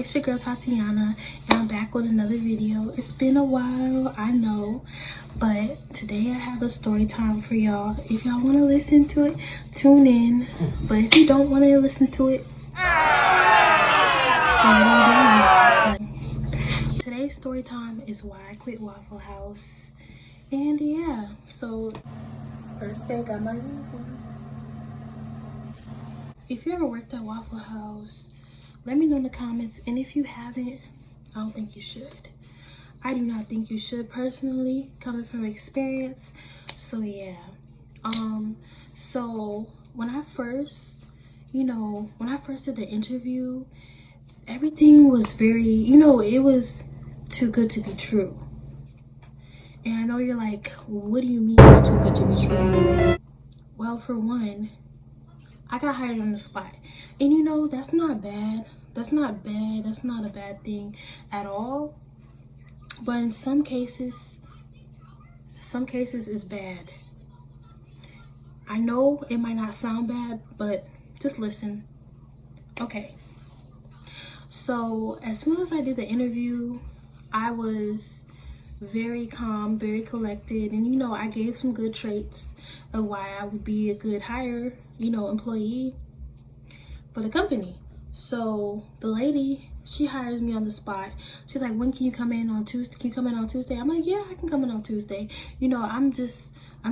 it's your girl Tatiana, and I'm back with another video. It's been a while, I know, but today I have a story time for y'all. If y'all want to listen to it, tune in. But if you don't want to listen to it, today's story time is why I quit Waffle House. And yeah, so first day, got my uniform. If you ever worked at Waffle House, let me know in the comments. And if you haven't, I don't think you should. I do not think you should, personally, coming from experience. So yeah. So when I first did the interview, everything was very, it was too good to be true. And I know you're like, what do you mean it's too good to be true? Well, for one, I got hired on the spot. And that's not bad. That's not bad. That's not a bad thing at all. But in some cases it's bad. I know it might not sound bad, but just listen. Okay. So as soon as I did the interview, I was very calm, very collected, and I gave some good traits of why I would be a good employee for the company. So the lady, she hires me on the spot. She's like, when can you come in on Tuesday? Can you come in on Tuesday? I'm like, yeah, I can come in on Tuesday. I'm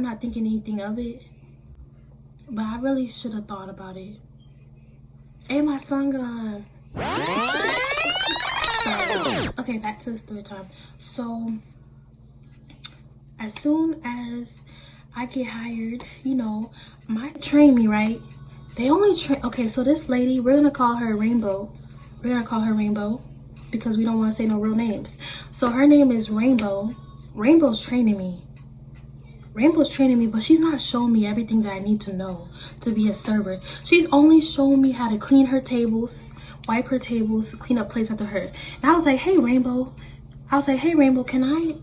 not thinking anything of it, but I really should have thought about it. Hey, my son gone. Okay, back to the story time. So as soon as I get hired, train me, right? They only train. Okay, so this lady, we're gonna call her Rainbow. We're gonna call her Rainbow because we don't want to say no real names. So her name is Rainbow. Rainbow's training me, but she's not showing me everything that I need to know to be a server. She's only showing me how to clean her tables, wipe her tables, clean up plates after her. And I was like, hey Rainbow, can I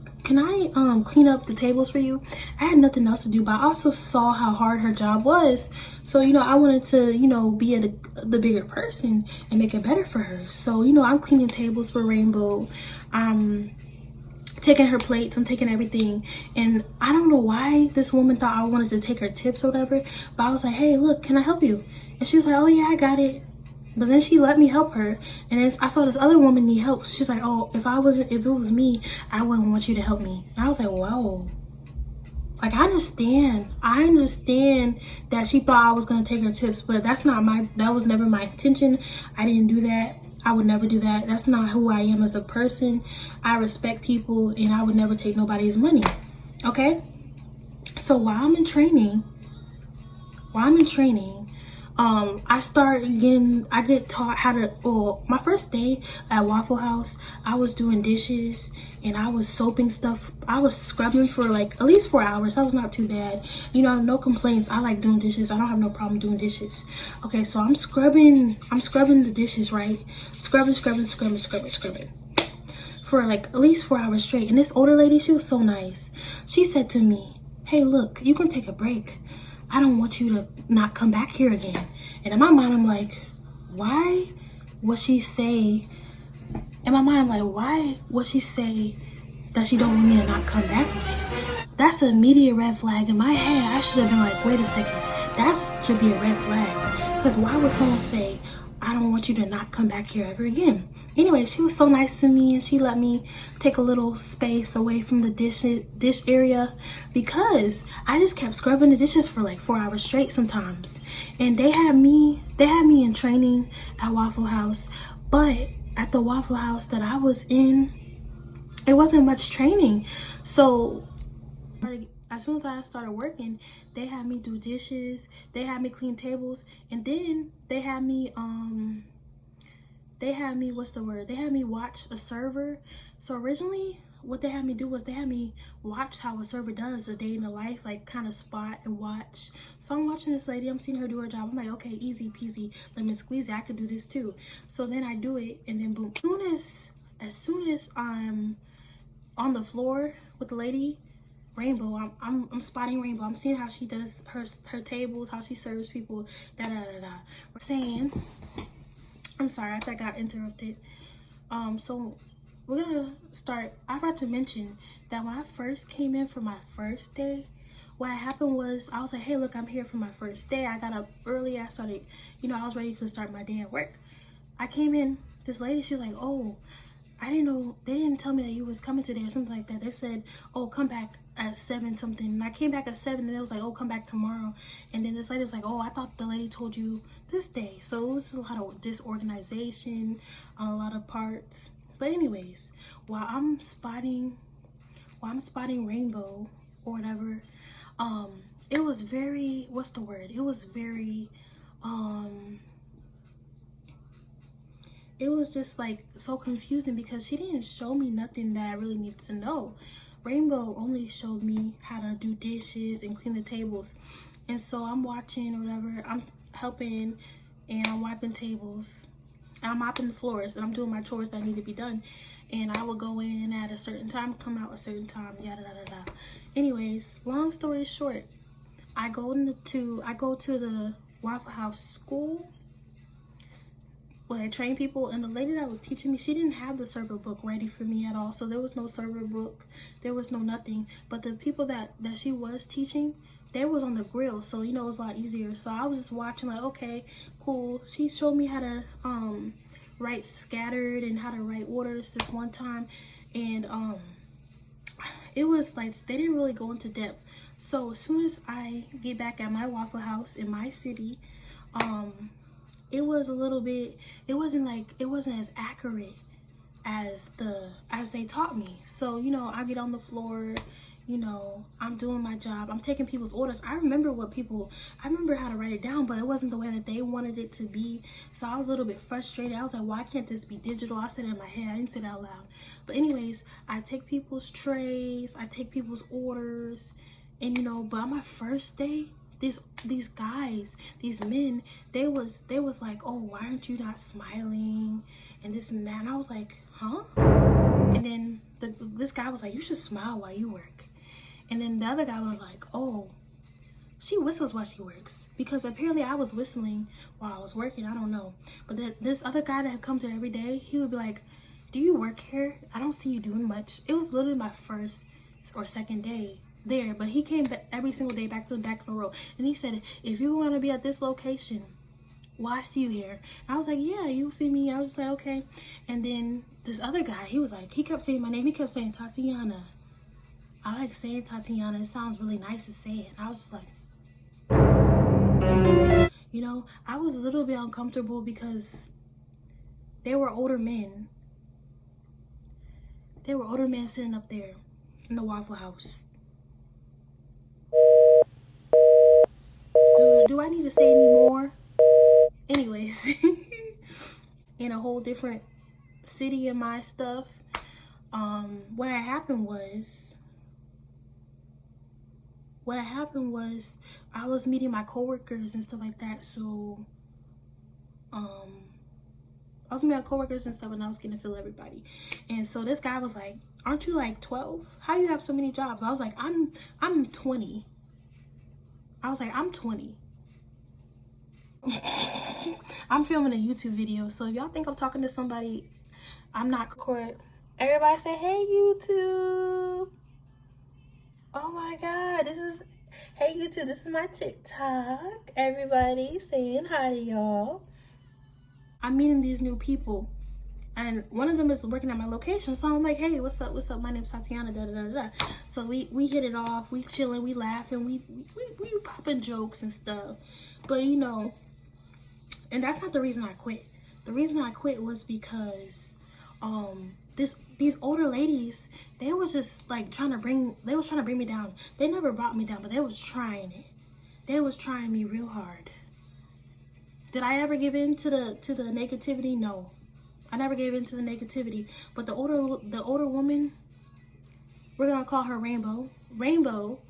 clean up the tables for you? I had nothing else to do, but I also saw how hard her job was. So, I wanted to, be the bigger person and make it better for her. So, I'm cleaning tables for Rainbow. I'm taking her plates, I'm taking everything. And I don't know why this woman thought I wanted to take her tips or whatever, but I was like, hey, look, can I help you? And she was like, oh yeah, I got it. But then she let me help her, and then I saw this other woman need help. She's like, oh, if it was me, I wouldn't want you to help me. And I was like, whoa. Like, I understand that she thought I was gonna take her tips, but that was never my intention. I didn't do that. I would never do that. That's not who I am as a person. I respect people, and I would never take nobody's money. Okay? So while I'm in training, I get taught how to, my first day at Waffle House, I was doing dishes and I was soaping stuff. I was scrubbing for like at least 4 hours. That was not too bad. No complaints. I like doing dishes. I don't have no problem doing dishes. Okay, so I'm scrubbing the dishes, right? Scrubbing for like at least 4 hours straight. And this older lady, she was so nice. She said to me, hey, look, you can take a break. I don't want you to not come back here again. And in my mind, I'm like, why would she say, that she don't want me to not come back again? That's an immediate red flag. In my head, I should have been like, wait a second, that should be a red flag. Because why would someone say, I don't want you to not come back here ever again? Anyway, she was so nice to me, and she let me take a little space away from the dish area because I just kept scrubbing the dishes for like 4 hours straight sometimes. And they had me in training at Waffle House, but at the Waffle House that I was in, it wasn't much training. So as soon as I started working, they had me do dishes, they had me clean tables, and then they had me watch a server. So originally what they had me do was they had me watch how a server does a day in the life, like kind of spot and watch. So I'm watching this lady, I'm seeing her do her job. I'm like, okay, easy peasy, lemon squeezy, I could do this too. So then I do it, and then boom, as soon as I'm on the floor with the lady Rainbow, I'm spotting Rainbow. I'm seeing how she does her tables, how she serves people, I'm sorry, I got interrupted. So we're gonna start. I forgot to mention that when I first came in for my first day, what happened was I was like, hey, look, I'm here for my first day. I got up early. I started, I was ready to start my day at work. I came in, this lady, she's like, oh, I didn't know, they didn't tell me that you was coming today or something like that. They said, oh, come back at 7 something. And I came back at 7 and it was like, oh, come back tomorrow. And then this lady was like, oh, I thought the lady told you this day. So it was a lot of disorganization on a lot of parts. But anyways, while I'm spotting rainbow or whatever, it was very, what's the word? It was very, it was just like so confusing because she didn't show me nothing that I really needed to know. Rainbow only showed me how to do dishes and clean the tables. And so I'm watching or whatever, I'm helping and I'm wiping tables. I'm mopping the floors and I'm doing my chores that need to be done. And I will go in at a certain time, come out a certain time, yada yada yada. Anyways, long story short, I go to the Waffle House school where I train people, and the lady that was teaching me, she didn't have the server book ready for me at all. So there was no server book, there was no nothing. But the people that she was teaching, they was on the grill, so it was a lot easier. So I was just watching like, okay, cool. She showed me how to write scattered and how to write orders this one time, and it was like they didn't really go into depth. So as soon as I get back at my Waffle House in my city, it was a little bit, it wasn't as accurate as they taught me. So I get on the floor, I'm doing my job, I'm taking people's orders. I remember how to write it down, but it wasn't the way that they wanted it to be. So I was a little bit frustrated. I was like, why can't this be digital? I said it in my head, I didn't say it out loud. But anyways, I take people's trays, I take people's orders, and but on my first day, these guys, these men, they was like, oh, why aren't you not smiling and this and that. And I was like, huh? And then this guy was like, you should smile while you work. And then the other guy was like, oh, she whistles while she works. Because apparently I was whistling while I was working, I don't know. But this other guy that comes here every day, he would be like, do you work here? I don't see you doing much. It was literally my first or second day there, but he came back every single day back to the back of the row, and he said, if you want to be at this location, well, I see you here. And I was like, yeah, you see me. I was like, okay. And then this other guy, he was like, he kept saying my name, he kept saying Tatiana. I like saying Tatiana, it sounds really nice to say it. And I was just like, I was a little bit uncomfortable because they were older men sitting up there in the Waffle House. Do I need to say any more? Anyways, in a whole different city and my stuff, what happened was I was meeting my coworkers and stuff like that. So I was meeting my coworkers and stuff, and I was getting to feel everybody. And so this guy was like, aren't you like 12? How do you have so many jobs? I was like, I'm 20. I was like, I'm 20. I'm filming a YouTube video, so if y'all think I'm talking to somebody, I'm not. Everybody say, hey, YouTube. Oh my God, hey, YouTube, this is my TikTok. Everybody saying hi to y'all. I'm meeting these new people, and one of them is working at my location. So I'm like, hey, what's up? My name's Tatiana, da da da da. So we hit it off, we chilling, we laughing, we popping jokes and stuff. But and that's not the reason I quit. The reason I quit was because these older ladies, they was just like trying to bring me down. They never brought me down, but they was trying it. They was trying me real hard. Did I ever give in to the negativity? No. I never gave in to the negativity. But the older woman, we're gonna call her Rainbow,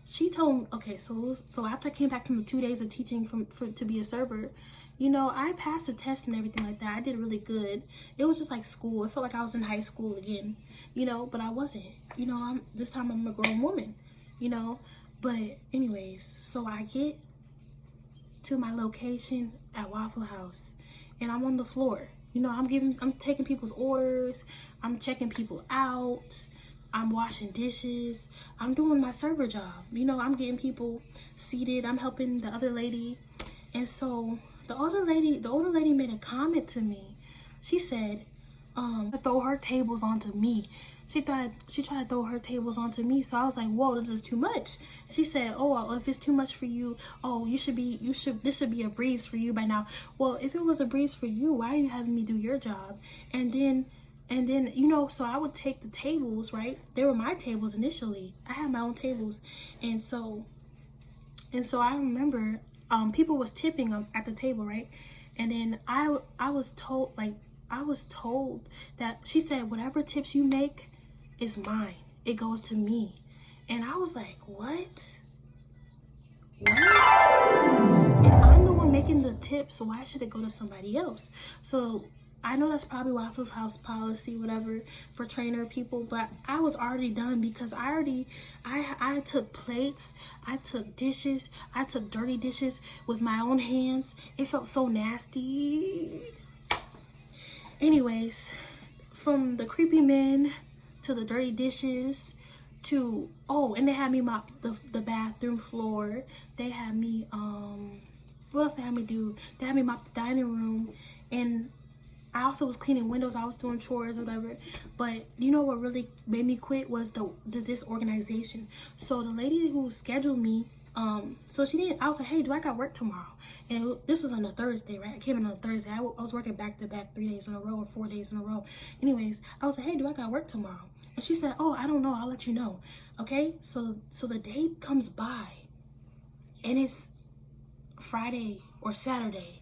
she told, okay, so after I came back from the 2 days of teaching to be a server, I passed the test and everything like that. I did really good. It was just like school. It felt like I was in high school again, but I wasn't. This time I'm a grown woman, But anyways, so I get to my location at Waffle House, and I'm on the floor. You know, I'm taking people's orders, I'm checking people out, I'm washing dishes, I'm doing my server job. You know, I'm getting people seated, I'm helping the other lady. And so the older lady made a comment to me. She said, throw her tables onto me. She tried to throw her tables onto me. So I was like, whoa, this is too much. And she said, oh, well, if it's too much for you, oh, this should be a breeze for you by now. Well, if it was a breeze for you, why are you having me do your job? And then, you know, so I would take the tables, right? They were my tables initially. I had my own tables. And so I remember people was tipping at the table, right? And then I was told that she said, whatever tips you make is mine. It goes to me. And I was like, what? If I'm the one making the tips, why should it go to somebody else? So I know that's probably Waffle House policy, whatever, for trainer people, but I was already done because I took plates, I took dishes, I took dirty dishes with my own hands. It felt so nasty. Anyways, from the creepy men to the dirty dishes to, oh, and they had me mop the bathroom floor. They had me, what else they had me do? They had me mop the dining room, and I also was cleaning windows. I was doing chores or whatever. But you know what really made me quit was the disorganization. So the lady who scheduled me, so she didn't, I was like, hey, do I got work tomorrow? And this was on a Thursday, right? I came in on a Thursday. I was working back to back 3 days in a row or 4 days in a row. Anyways, I was like, hey, do I got work tomorrow? And she said, oh, I don't know. I'll let you know. Okay. So the day comes by and it's Friday or Saturday,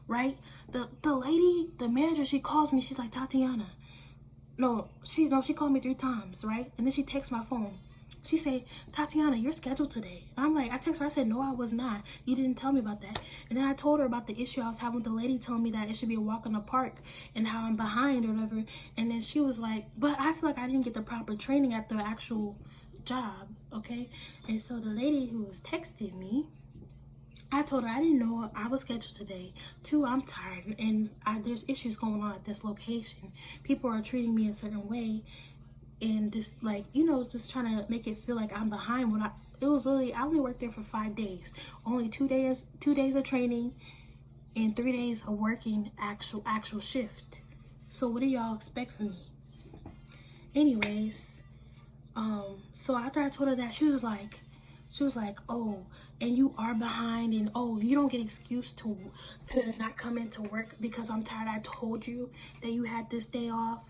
right? The lady, the manager, she calls me. She's like, Tatiana. She called me 3 times, right? And then she texts my phone. She say, Tatiana, you're scheduled today. And I'm like, I text her, I said, no, I was not. You didn't tell me about that. And then I told her about the issue I was having with the lady telling me that it should be a walk in the park and how I'm behind or whatever. And then she was like, but I feel like I didn't get the proper training at the actual job, okay? And so the lady who was texting me, I told her I didn't know I was scheduled today. 2, I'm tired and there's issues going on at this location. People are treating me a certain way. And just like, you know, just trying to make it feel like I'm behind when it was literally, I only worked there for 5 days. Only 2 days of training and 3 days of working actual shift. So what do y'all expect from me? Anyways, so after I told her that, she was like, oh, and you are behind, and oh, you don't get excuse to not come into work because I'm tired. I told you that you had this day on,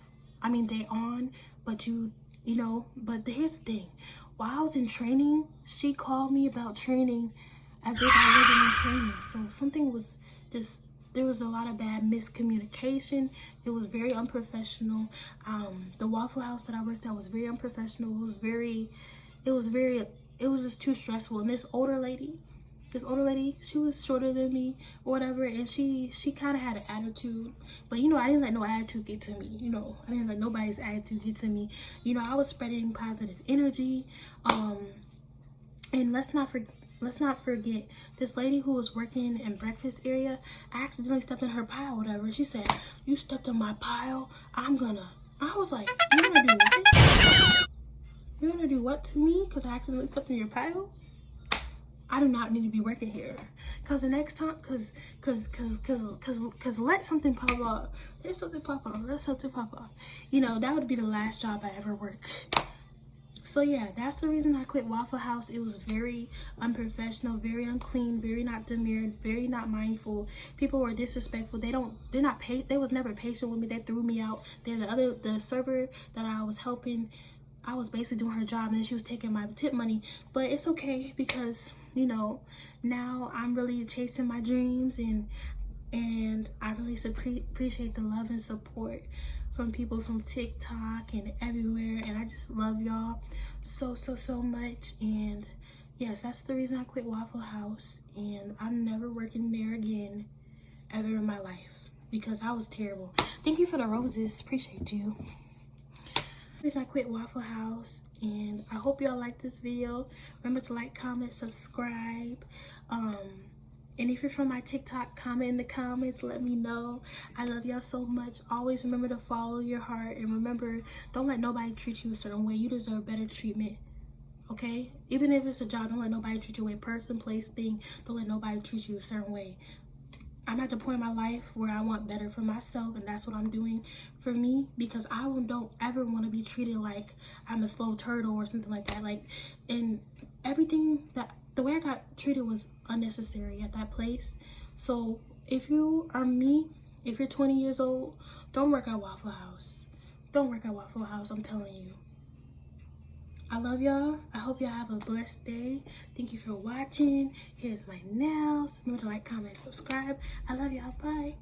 but you know, but here's the thing. While I was in training, she called me about training as if I wasn't in training. So something was just, there was a lot of bad miscommunication. It was very unprofessional. The Waffle House that I worked at was very unprofessional. It was just too stressful. And this older lady, she was shorter than me or whatever, and she kind of had an attitude. But you know, I didn't let no attitude get to me. You know, I didn't let nobody's attitude get to me. You know, I was spreading positive energy. And let's not forget this lady who was working in breakfast area. I accidentally stepped in her pile, whatever. She said, "You stepped in my pile. I was like, "You're gonna do what? You're gonna do what to me? Because I accidentally stepped in your pile? I do not need to be working here. Cause the next time, cause let something pop up. Let something pop up. You know, that would be the last job I ever work." So yeah, that's the reason I quit Waffle House. It was very unprofessional, very unclean, very not demure, very not mindful. People were disrespectful. They was never patient with me. They threw me out. The server that I was helping, I was basically doing her job, and then she was taking my tip money. But it's okay because, you know, now I'm really chasing my dreams, and I really appreciate the love and support from people from TikTok and everywhere, and I just love y'all so much. And yes, that's the reason I quit Waffle House, and I'm never working there again ever in my life because I was terrible. Thank you for the roses, appreciate you. I quit Waffle House, and I hope y'all like this video. Remember to like, comment, subscribe, And if you're from my TikTok, comment in the comments, let me know. I love y'all so much. Always remember to follow your heart, and remember, don't let nobody treat you a certain way. You deserve better treatment, okay? Even if it's a job, don't let nobody treat you a person, place, thing. Don't let nobody treat you a certain way. I'm at the point in my life where I want better for myself, and that's what I'm doing for me, because I don't ever want to be treated like I'm a slow turtle or something like that. Like, and everything that the way I got treated was unnecessary at that place. So if you are me, if you're 20 years old, don't work at Waffle House. Don't work at Waffle House, I'm telling you. I love y'all. I hope y'all have a blessed day. Thank you for watching. Here's my nails. Remember to like, comment, subscribe. I love y'all. Bye.